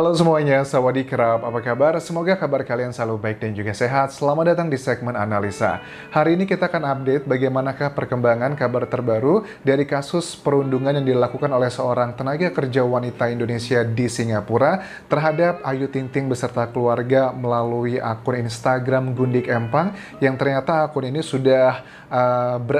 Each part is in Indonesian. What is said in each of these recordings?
Halo semuanya, sawadee-krap, apa kabar? Semoga kabar kalian selalu baik dan juga sehat. Selamat datang di segmen Analisa. Hari ini kita akan update bagaimanakah perkembangan kabar terbaru dari kasus perundungan yang dilakukan oleh seorang tenaga kerja wanita Indonesia di Singapura terhadap Ayu Ting Ting beserta keluarga melalui akun Instagram Gundik Empang yang ternyata akun ini sudah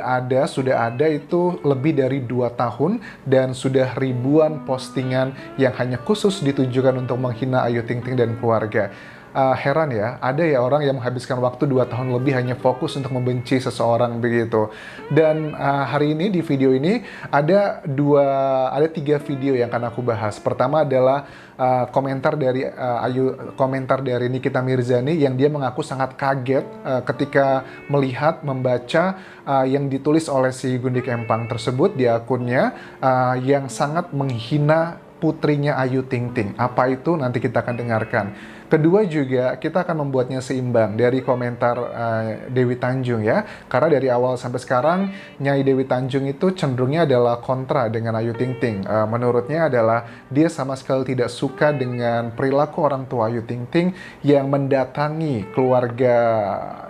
ada itu lebih dari 2 tahun dan sudah ribuan postingan yang hanya khusus ditujukan untuk menghina Ayu Ting Ting dan keluarga. Heran ya, ada ya orang yang menghabiskan waktu 2 tahun lebih hanya fokus untuk membenci seseorang begitu. Dan hari ini di video ini ada 3 video yang akan aku bahas. Pertama adalah komentar dari Nikita Mirzani yang dia mengaku sangat kaget ketika membaca yang ditulis oleh si Gundik Empang tersebut di akunnya yang sangat menghina putrinya Ayu Ting Ting. Apa itu? Nanti kita akan dengarkan. Kedua juga, kita akan membuatnya seimbang dari komentar Dewi Tanjung ya. Karena dari awal sampai sekarang, Nyai Dewi Tanjung itu cenderungnya adalah kontra dengan Ayu Ting Ting. Menurutnya adalah dia sama sekali tidak suka dengan perilaku orang tua Ayu Ting Ting yang mendatangi keluarga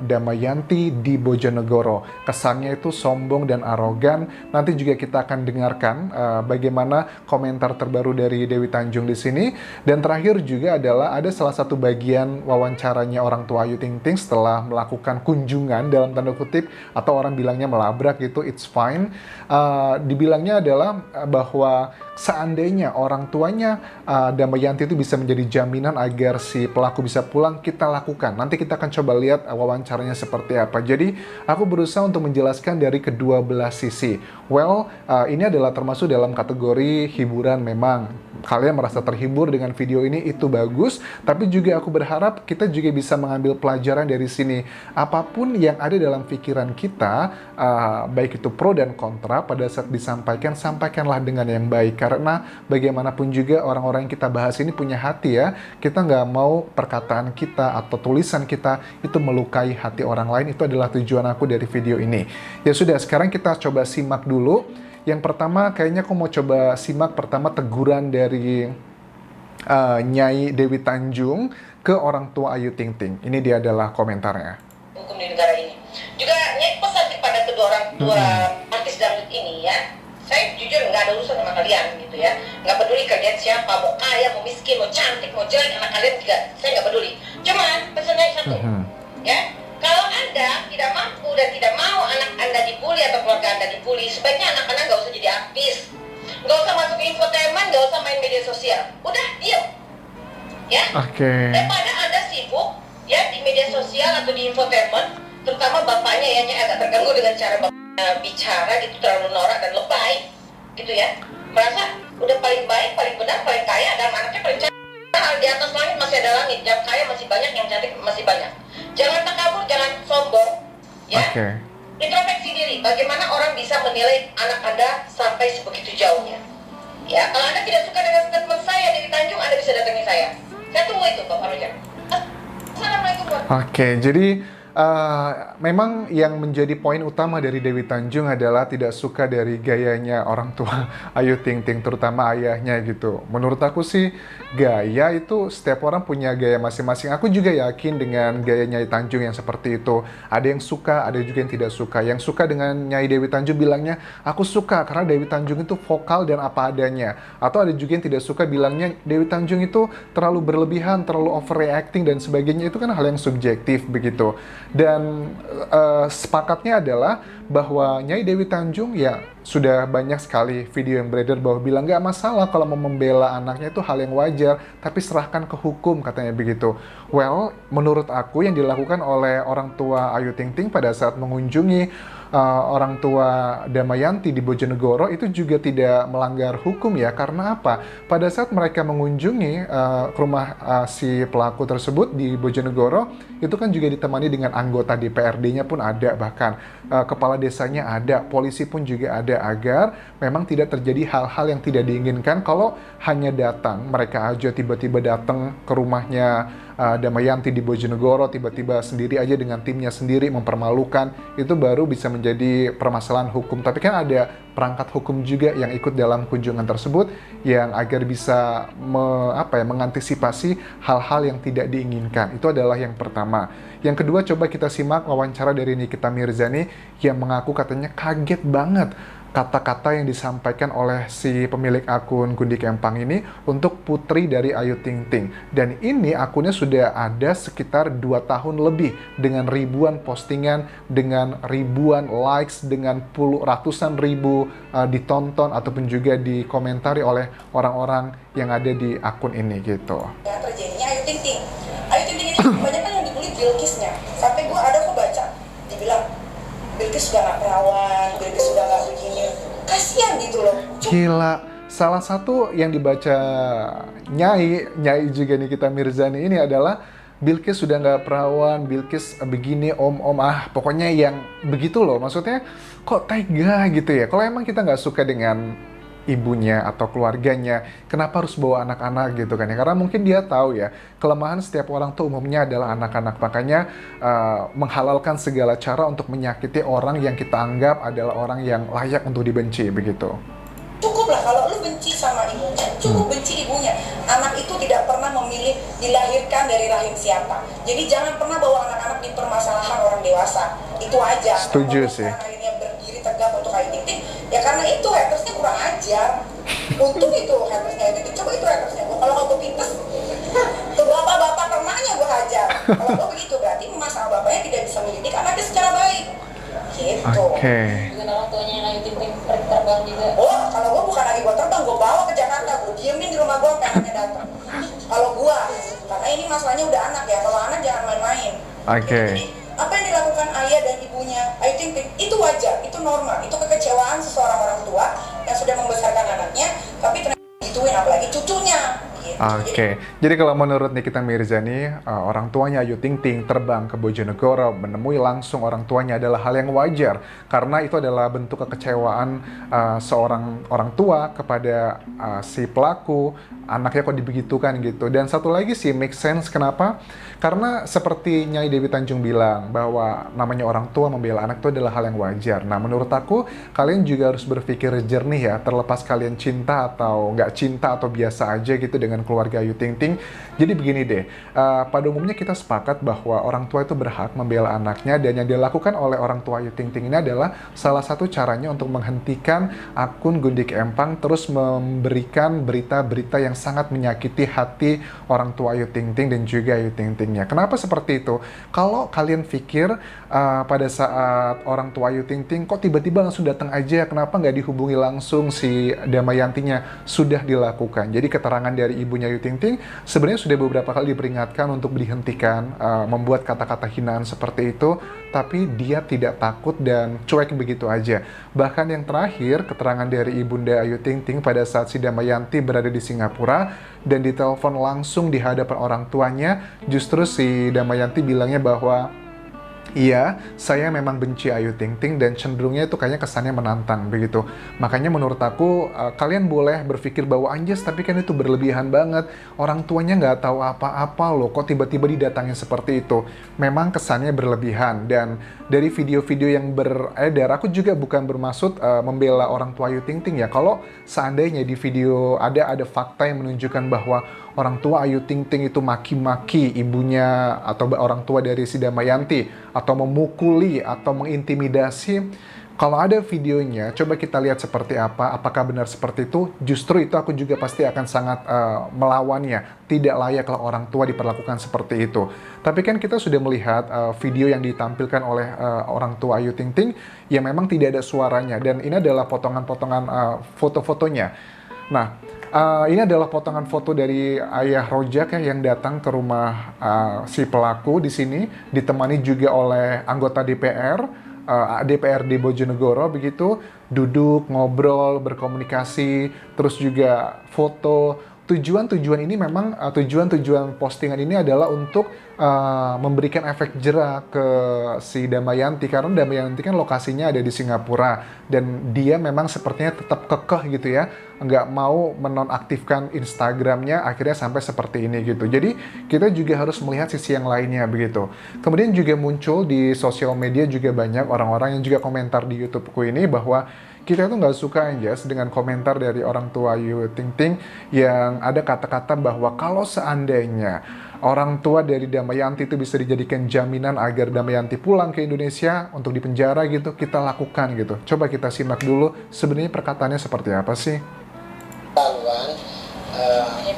Damayanti di Bojonegoro. Kesannya itu sombong dan arogan. Nanti juga kita akan dengarkan bagaimana komentar terbaru dari Dewi Tanjung di sini. Dan terakhir juga adalah ada salah satu bagian wawancaranya orang tua Ayu Ting Ting setelah melakukan kunjungan dalam tanda kutip atau orang bilangnya melabrak gitu, it's fine. Dibilangnya adalah bahwa seandainya orang tuanya Damayanti itu bisa menjadi jaminan agar si pelaku bisa pulang, kita lakukan. Nanti kita akan coba lihat wawancaranya seperti apa. Jadi aku berusaha untuk menjelaskan dari kedua belah sisi. Well, ini adalah termasuk dalam kategori hiburan memang. Kalian merasa terhibur dengan video ini, itu bagus. Tapi juga aku berharap kita juga bisa mengambil pelajaran dari sini. Apapun yang ada dalam pikiran kita, baik itu pro dan kontra, pada saat disampaikan, sampaikanlah dengan yang baik. Karena bagaimanapun juga orang-orang yang kita bahas ini punya hati ya. Kita nggak mau perkataan kita atau tulisan kita itu melukai hati orang lain. Itu adalah tujuan aku dari video ini. Ya sudah, sekarang kita coba simak dulu. Yang pertama, kayaknya aku mau coba simak pertama teguran dari Nyai Dewi Tanjung ke orang tua Ayu Ting Ting. Ini dia adalah komentarnya. Hukum di negara ini. Juga Nyai pesan kepada kedua orang tua artis dangdut ini ya. Saya jujur nggak ada urusan sama kalian gitu ya. Nggak peduli kalian siapa, mau kaya, mau miskin, mau cantik, mau jelek, anak kalian juga saya nggak peduli. Cuman pesannya satu, ya. Kalau Anda tidak mampu dan tidak mau anak Anda dibully atau keluarga Anda dibully, sebaiknya anak-anak nggak usah jadi artis. Nggak usah masuk infotainment, nggak usah main media sosial. Udah, diam. Ya? Daripada Anda sibuk ya di media sosial atau di infotainment, terutama bapaknya yang agak terganggu dengan cara bapaknya bicara gitu, terlalu norak dan lebay gitu ya. Merasa udah paling baik, paling benar, paling kaya, dan anaknya paling cantik. Di atas langit masih ada langit, yang kaya masih banyak, yang cantik masih banyak. Jangan takabur, jangan sombong ya. Introspeksi diri, bagaimana orang bisa menilai anak Anda sampai sebegitu jauhnya. Ya, kalau Anda tidak suka dengan statement saya Dewi Tanjung, Anda bisa datangi saya. Saya tunggu itu, Bapak Roger. Assalamualaikum warahmatullahi. Jadi memang yang menjadi poin utama dari Dewi Tanjung adalah tidak suka dari gayanya orang tua Ayu Ting Ting, terutama ayahnya gitu. Menurut aku sih, gaya itu setiap orang punya gaya masing-masing. Aku juga yakin dengan gaya Nyai Tanjung yang seperti itu. Ada yang suka, ada juga yang tidak suka. Yang suka dengan Nyai Dewi Tanjung bilangnya, aku suka karena Dewi Tanjung itu vokal dan apa adanya. Atau ada juga yang tidak suka bilangnya, Dewi Tanjung itu terlalu berlebihan, terlalu overreacting dan sebagainya. Itu kan hal yang subjektif begitu. Dan sepakatnya adalah bahwa Nyai Dewi Tanjung ya sudah banyak sekali video yang beredar bahwa bilang nggak masalah kalau mau membela anaknya itu hal yang wajar, tapi serahkan ke hukum, katanya begitu. Well, menurut aku yang dilakukan oleh orang tua Ayu Ting Ting pada saat mengunjungi orang tua Damayanti di Bojonegoro itu juga tidak melanggar hukum ya. Karena apa? Pada saat mereka mengunjungi ke rumah si pelaku tersebut di Bojonegoro, itu kan juga ditemani dengan anggota DPRD-nya pun ada, bahkan kepala desanya ada, polisi pun juga ada, agar memang tidak terjadi hal-hal yang tidak diinginkan. Kalau hanya datang, mereka aja tiba-tiba datang ke rumahnya Damayanti di Bojonegoro tiba-tiba sendiri aja dengan timnya sendiri mempermalukan, itu baru bisa menjadi permasalahan hukum. Tapi kan ada perangkat hukum juga yang ikut dalam kunjungan tersebut yang agar bisa mengantisipasi hal-hal yang tidak diinginkan. Itu adalah yang pertama. Yang kedua, coba kita simak wawancara dari Nikita Mirzani yang mengaku katanya kaget banget kata-kata yang disampaikan oleh si pemilik akun Gundik Empang ini untuk putri dari Ayu Ting Ting. Dan ini akunnya sudah ada sekitar 2 tahun lebih dengan ribuan postingan, dengan ribuan likes, dengan ratusan ribu ditonton ataupun juga dikomentari oleh orang-orang yang ada di akun ini gitu. Ya, terjadinya Ayu Ting Ting. Ayu Ting Ting ini kebanyakan yang dibully Bilkisnya. Sampai gue ada kok baca, dibilang Bilkis sudah nggak perawan, Bilkis sudah nggak begini. Kasian gitu loh. Gila, salah satu yang dibaca Nyai juga Nikita Mirzani ini adalah Bilkis sudah nggak perawan, Bilkis begini, om, pokoknya yang begitu loh. Maksudnya kok tega gitu ya. Kalau emang kita nggak suka dengan ibunya atau keluarganya, kenapa harus bawa anak-anak gitu kan ya? Karena mungkin dia tahu ya, kelemahan setiap orang tuh umumnya adalah anak-anak. Makanya menghalalkan segala cara untuk menyakiti orang yang kita anggap adalah orang yang layak untuk dibenci, begitu. Cukup lah kalau lu benci sama ibunya, cukup benci ibunya. Anak itu tidak pernah memilih dilahirkan dari rahim siapa. Jadi jangan pernah bawa anak-anak di permasalahan orang dewasa. Itu aja. Setuju sih. Akhirnya berdiri tegak untuk Ayu Ting Ting, ya karena itu hatersnya kurang ajar. Untung itu hatersnya itu. Coba itu hatersnya. Kalau gue pintes, tuh bapak-bapak termaknya gue hajar. Kalau gue begitu berarti masalah bapaknya tidak bisa mendidik anaknya secara baik. Gitu. Oke. Juga orang tuanya yang Ayu Ting Ting terbang juga. Oh, kalau gue bukan lagi gue terbang, gue bawa ke Jakarta, gue diemin di rumah gue, pengennya datang. Kalau gue, karena ini masalahnya udah anak ya, kalau anak jangan main-main. Oke. Jadi, apa yang dilakukan ayah dan ibunya Ayu Ting Ting, itu wajar, itu normal, itu kekecewaan seseorang orang tua yang sudah membesarkan anaknya, tapi ternyata gituin apalagi cucunya. Gitu. Oke, jadi kalau menurut Nikita Mirzani, orang tuanya Ayu Ting Ting terbang ke Bojonegoro, menemui langsung orang tuanya adalah hal yang wajar. Karena itu adalah bentuk kekecewaan seorang orang tua kepada si pelaku, anaknya kok dibegitukan gitu. Dan satu lagi sih, make sense kenapa? Karena seperti Nyai Dewi Tanjung bilang, bahwa namanya orang tua membela anak itu adalah hal yang wajar. Nah, menurut aku, kalian juga harus berpikir jernih ya, terlepas kalian cinta atau nggak cinta atau biasa aja gitu dengan keluarga Ayu Ting Ting. Jadi begini deh, pada umumnya kita sepakat bahwa orang tua itu berhak membela anaknya, dan yang dilakukan oleh orang tua Ayu Ting Ting ini adalah salah satu caranya untuk menghentikan akun Gundik Empang terus memberikan berita-berita yang sangat menyakiti hati orang tua Ayu Ting Ting dan juga Ayu Ting Tingnya. Kenapa seperti itu? Kalau kalian pikir pada saat orang tua Ayu Ting Ting kok tiba-tiba langsung datang aja, kenapa nggak dihubungi langsung si Damayantinya? Sudah dilakukan. Jadi keterangan dari ibunya Ayu Ting Ting sebenarnya sudah beberapa kali diperingatkan untuk dihentikan membuat kata-kata hinaan seperti itu, tapi dia tidak takut dan cuek begitu aja. Bahkan yang terakhir, keterangan dari ibunda Ayu Ting Ting pada saat si Damayanti berada di Singapura dan ditelepon langsung di hadapan orang tuanya, justru si Damayanti bilangnya bahwa iya, saya memang benci Ayu Ting Ting dan cenderungnya itu kayaknya kesannya menantang begitu. Makanya menurut aku kalian boleh berpikir bahwa anjas, tapi kan itu berlebihan banget. Orang tuanya nggak tahu apa-apa loh, kok tiba-tiba didatangin seperti itu. Memang kesannya berlebihan. Dan dari video-video yang beredar, aku juga bukan bermaksud membela orang tua Ayu Ting Ting ya. Kalau seandainya di video ada fakta yang menunjukkan bahwa orang tua Ayu Ting Ting itu maki-maki ibunya atau orang tua dari si Damayanti, atau memukuli atau mengintimidasi, kalau ada videonya, coba kita lihat seperti apa, apakah benar seperti itu. Justru itu aku juga pasti akan sangat melawannya. Tidak layaklah orang tua diperlakukan seperti itu. Tapi kan kita sudah melihat video yang ditampilkan oleh orang tua Ayu Ting Ting yang memang tidak ada suaranya, dan ini adalah potongan-potongan foto-fotonya. Nah, ini adalah potongan foto dari ayah Rojak ya, yang datang ke rumah si pelaku di sini, ditemani juga oleh anggota DPRD Bojonegoro begitu, duduk, ngobrol, berkomunikasi, terus juga foto. tujuan-tujuan ini memang tujuan-tujuan postingan ini adalah untuk memberikan efek jera ke si Damayanti, karena Damayanti kan lokasinya ada di Singapura dan dia memang sepertinya tetap kekeh gitu ya, nggak mau menonaktifkan Instagramnya, akhirnya sampai seperti ini gitu. Jadi kita juga harus melihat sisi yang lainnya begitu. Kemudian juga muncul di sosial media juga banyak orang-orang yang juga komentar di YouTubeku ini bahwa kita tuh nggak suka aja dengan komentar dari orang tua Ayu Ting Ting yang ada kata-kata bahwa kalau seandainya orang tua dari Damayanti itu bisa dijadikan jaminan agar Damayanti pulang ke Indonesia untuk dipenjara gitu, kita lakukan gitu. Coba kita simak dulu sebenarnya perkataannya seperti apa sih? Laluan,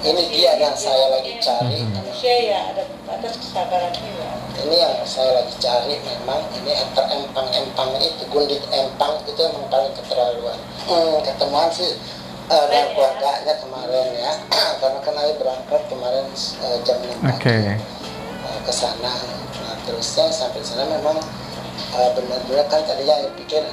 ini dia yang saya lagi cari. Manusia ya ada batas kesabaran juga. Ini yang saya lagi cari, memang ini empang itu, gundit empang itu emang paling keterlaluan. Ketemuan sih dan keluarganya kemarin ya, karena kan saya berangkat kemarin jam 6 pagi ke sana. Nah terusnya sampai sana memang benar-benar kan tadinya saya pikir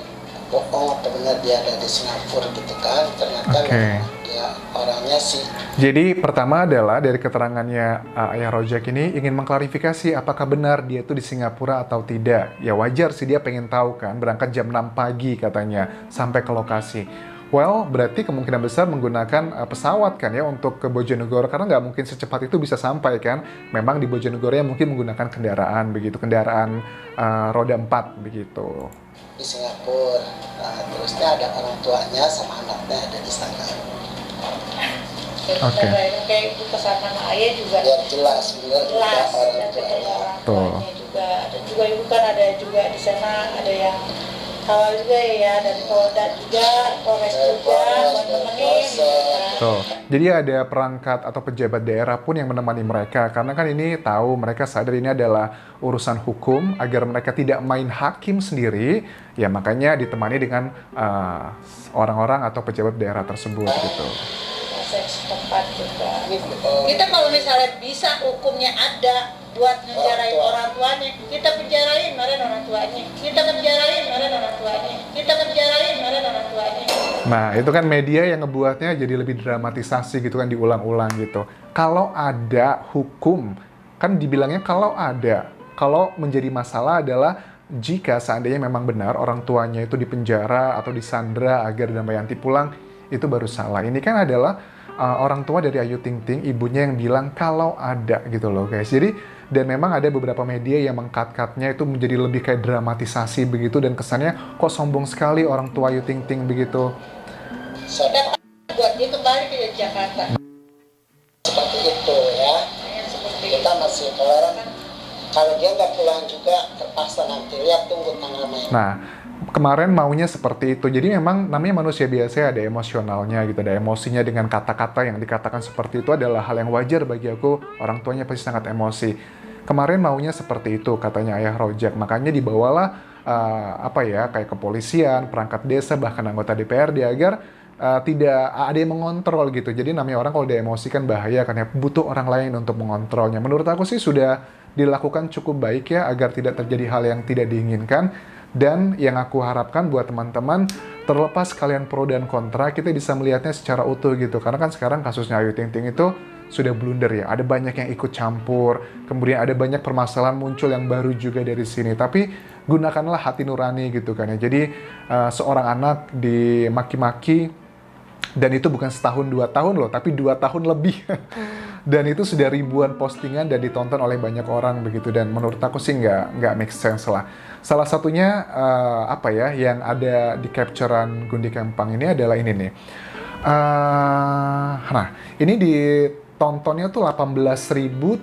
bohong apa benar dia ada di Singapura gitu kan, ternyata memang dia orangnya sih. Jadi pertama adalah dari keterangannya Ayah Rojak ini ingin mengklarifikasi apakah benar dia itu di Singapura atau tidak. Ya wajar sih, dia pengen tahu kan, berangkat jam 6 pagi katanya sampai ke lokasi. Well, berarti kemungkinan besar menggunakan pesawat kan ya untuk ke Bojonegoro, karena nggak mungkin secepat itu bisa sampai kan. Memang di Bojonegoro ya mungkin menggunakan kendaraan begitu, kendaraan roda 4 begitu. Di Singapura, nah, terusnya ada orang tuanya sama anaknya ada di sana. Kayak ibu pesan nama ayah juga. Ya jelas, benar Jelas, orang dan tuanya. orang tuanya juga. Dan juga ibu kan ada juga di sana, ada yang kawal juga ya, dari Polda juga, Polres juga, menemani. Tuh. Jadi ada perangkat atau pejabat daerah pun yang menemani mereka, karena kan ini tahu, mereka sadar ini adalah urusan hukum, agar mereka tidak main hakim sendiri, ya makanya ditemani dengan orang-orang atau pejabat daerah tersebut gitu. Tempat juga. Kita kalau misalnya bisa hukumnya ada buat menjarain orang tuanya, kita penjarain kemarin orang tuanya, kita penjarain kemarin orang tuanya, kita penjarain kemarin orang tuanya. Nah itu kan media yang ngebuatnya jadi lebih dramatisasi gitu kan, diulang-ulang gitu. Kalau ada hukum, kan dibilangnya kalau ada, kalau menjadi masalah adalah jika seandainya memang benar orang tuanya itu dipenjara atau disandra agar Damayanti pulang, itu baru salah. Ini kan adalah orang tua dari Ayu Ting Ting, ibunya yang bilang kalau ada gitu loh guys. Jadi, dan memang ada beberapa media yang mengkat-katnya itu menjadi lebih kayak dramatisasi begitu, dan kesannya kok sombong sekali orang tua Ayu Ting Ting begitu. Saya Buat dia kembali ke Jakarta. seperti itu ya. Kita masih kalau dia nggak pulang juga terpaksa nanti lihat tunggu tanggal main. Nah, kemarin maunya seperti itu. Jadi memang namanya manusia biasa, ada emosionalnya gitu, ada emosinya dengan kata-kata yang dikatakan seperti itu adalah hal yang wajar bagi aku. Orang tuanya pasti sangat emosi. Kemarin maunya seperti itu katanya Ayah Rojak. Makanya dibawalah kayak kepolisian, perangkat desa, bahkan anggota DPRD agar tidak ada yang mengontrol gitu. Jadi namanya orang kalau dia emosi kan bahaya, karena butuh orang lain untuk mengontrolnya. Menurut aku sih sudah dilakukan cukup baik ya, agar tidak terjadi hal yang tidak diinginkan. Dan yang aku harapkan buat teman-teman, terlepas kalian pro dan kontra, kita bisa melihatnya secara utuh gitu. Karena kan sekarang kasusnya Ayu Ting Ting itu sudah blunder ya. Ada banyak yang ikut campur, kemudian ada banyak permasalahan muncul yang baru juga dari sini. Tapi gunakanlah hati nurani gitu kan ya. Jadi seorang anak dimaki-maki, dan itu bukan setahun 2 tahun loh, tapi 2 tahun lebih. Dan itu sudah ribuan postingan dan ditonton oleh banyak orang begitu. Dan menurut aku sih nggak make sense lah. Salah satunya yang ada di capturean Gundik Empang ini adalah ini nih. Nah, ini ditontonnya tuh 18.352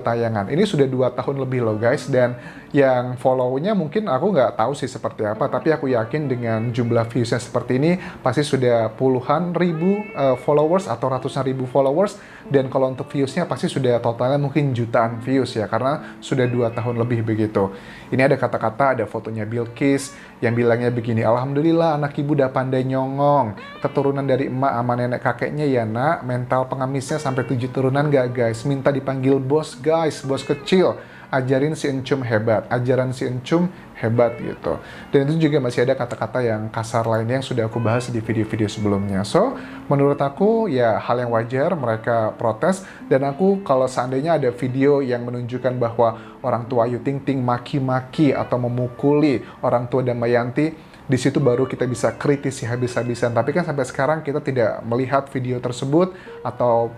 tayangan. Ini sudah 2 tahun lebih loh guys. Dan yang follow-nya mungkin aku nggak tahu sih seperti apa, tapi aku yakin dengan jumlah views-nya seperti ini pasti sudah puluhan ribu followers atau ratusan ribu followers. Dan kalau untuk views-nya pasti sudah totalnya mungkin jutaan views ya, karena sudah 2 tahun lebih begitu. Ini ada kata-kata, ada fotonya Bilqis yang bilangnya begini, alhamdulillah anak ibu udah pandai nyongong, keturunan dari emak sama nenek kakeknya ya nak, mental pengamisnya sampai 7 turunan gak guys, minta dipanggil bos guys, bos kecil. ajarin si Encum hebat, ajaran si Encum hebat gitu. Dan itu juga masih ada kata-kata yang kasar lainnya yang sudah aku bahas di video-video sebelumnya. So, menurut aku ya hal yang wajar mereka protes, dan aku kalau seandainya ada video yang menunjukkan bahwa orang tua Ayu Ting Ting maki-maki atau memukuli orang tua Damayanti, di situ baru kita bisa kritisi habis-habisan. Tapi kan sampai sekarang kita tidak melihat video tersebut atau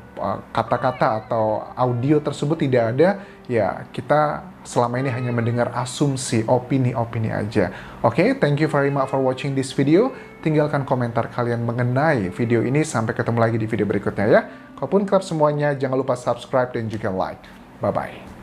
kata-kata atau audio tersebut tidak ada. Ya, kita selama ini hanya mendengar asumsi, opini-opini aja. Oke, thank you very much for watching this video. Tinggalkan komentar kalian mengenai video ini. Sampai ketemu lagi di video berikutnya ya. Kalaupun kerap semuanya, jangan lupa subscribe dan juga like. Bye-bye.